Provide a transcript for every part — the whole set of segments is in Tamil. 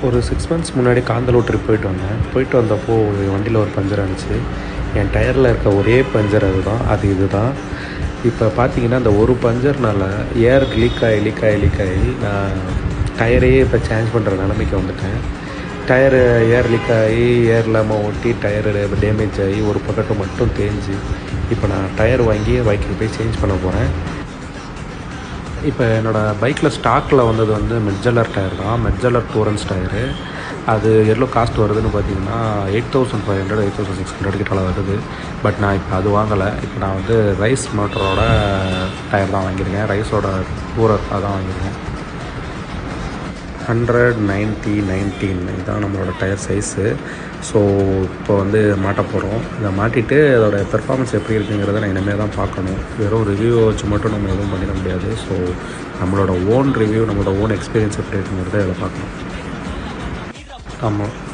ஒரு 6 மந்த்ஸ் முன்னாடி காந்தலூர் ட்ரிப் போயிட்டு வந்தேன். போயிட்டு வந்தப்போ வண்டியில் ஒரு பஞ்சர் இருந்துச்சு. என் டயரில் இருக்க ஒரே பஞ்சர் இதுதான். இப்போ பார்த்தீங்கன்னா அந்த ஒரு பஞ்சர்னால் ஏர் லீக் ஆகி நான் டயரையே இப்போ சேஞ்ச் பண்ணுற நிலைமைக்கு வந்துட்டேன். ஏர் லீக் ஆகி ஏர் இல்லாமல் ஓட்டி டயரு டேமேஜ் ஆகி ஒரு பக்கெட்டு மட்டும் தேஞ்சு இப்போ நான் டயர் வாங்கி பைக்கில் போய் சேஞ்ச் பண்ண போகிறேன். இப்போ என்னோடய பைக்கில் ஸ்டாக்கில் வந்தது மெட்ஜெல்லர் டயர் தான். மெட்ஜெல்லர் டூரன்ஸ் டயரு. அது எவ்வளோ காஸ்ட் வருதுன்னு பார்த்தீங்கன்னா 8500 8600 கிட்ட வருது. பட் நான் இப்போ அது வாங்கலை. இப்போ நான் ரைஸ் மோட்டரோட டயர் தான் வாங்கியிருக்கேன். ரைஸோட டூரர் தான் வாங்கியிருக்கேன். 100/90/19 இதுதான் நம்மளோட டயர் சைஸு. ஸோ இப்போ மாட்ட போகிறோம். இதை மாட்டிட்டு அதோடய பெர்ஃபார்மன்ஸ் எப்படி இருக்குங்கிறத நான் இனிமேல் தான் பார்க்கணும். வெறும் ரிவ்யூவை வச்சு மட்டும் நம்ம எதுவும் பண்ணிட முடியாது. ஸோ நம்மளோட ஓன் ரிவ்யூ, நம்மளோட ஓன் எக்ஸ்பீரியன்ஸ் எப்படி இருக்குங்கிறத இதை பார்க்கணும்.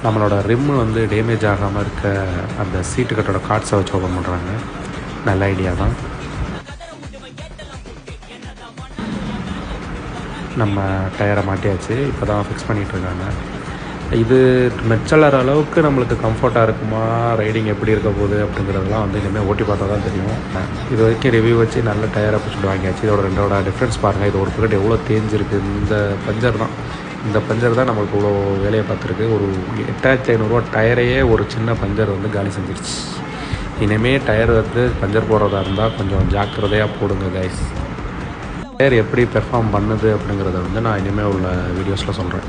நம்மளோட ரிம்மு டேமேஜ் ஆகாமல் இருக்க அந்த சீட்டு கட்டோட கார்ட்ஸை வச்சு ஓப்பன் பண்ணுறாங்க. நல்ல ஐடியா தான். நம்ம டயரை மாட்டியாச்சு. இப்போ தான் ஃபிக்ஸ் பண்ணிகிட்ருக்காங்க. இது மெட்ஜெல்லர் அளவுக்கு நம்மளுக்கு கம்ஃபர்ட்டாக இருக்குமா, ரைடிங் எப்படி இருக்க போகுது அப்படிங்கிறதெல்லாம் இனிமேல் ஓட்டி பார்த்தா தான் தெரியும். இது வரைக்கும் ரிவ்யூ வச்சு நல்ல டயரை பிடிச்சிட்டு வாங்கியாச்சு. இதோட ரெண்டோட டிஃப்ரென்ஸ் பாருங்கள். இது ஒரு பக்கெட் எவ்வளோ தேஞ்சிருக்கு. இந்த பஞ்சர் தான் நம்மளுக்கு இவ்வளோ வேலையை பார்த்துருக்கு. ஒரு 8500 டயரையே ஒரு சின்ன பஞ்சர் காலி செஞ்சிருச்சு. இனிமேல் டயர் பஞ்சர் போடுறதா இருந்தால் கொஞ்சம் ஜாக்கிரதையாக போடுங்க கைஸ். டயர் எப்படி பெர்ஃபார்ம் பண்ணுது அப்படிங்கிறத நான் இனிமேல் உள்ள வீடியோஸில் சொல்கிறேன்.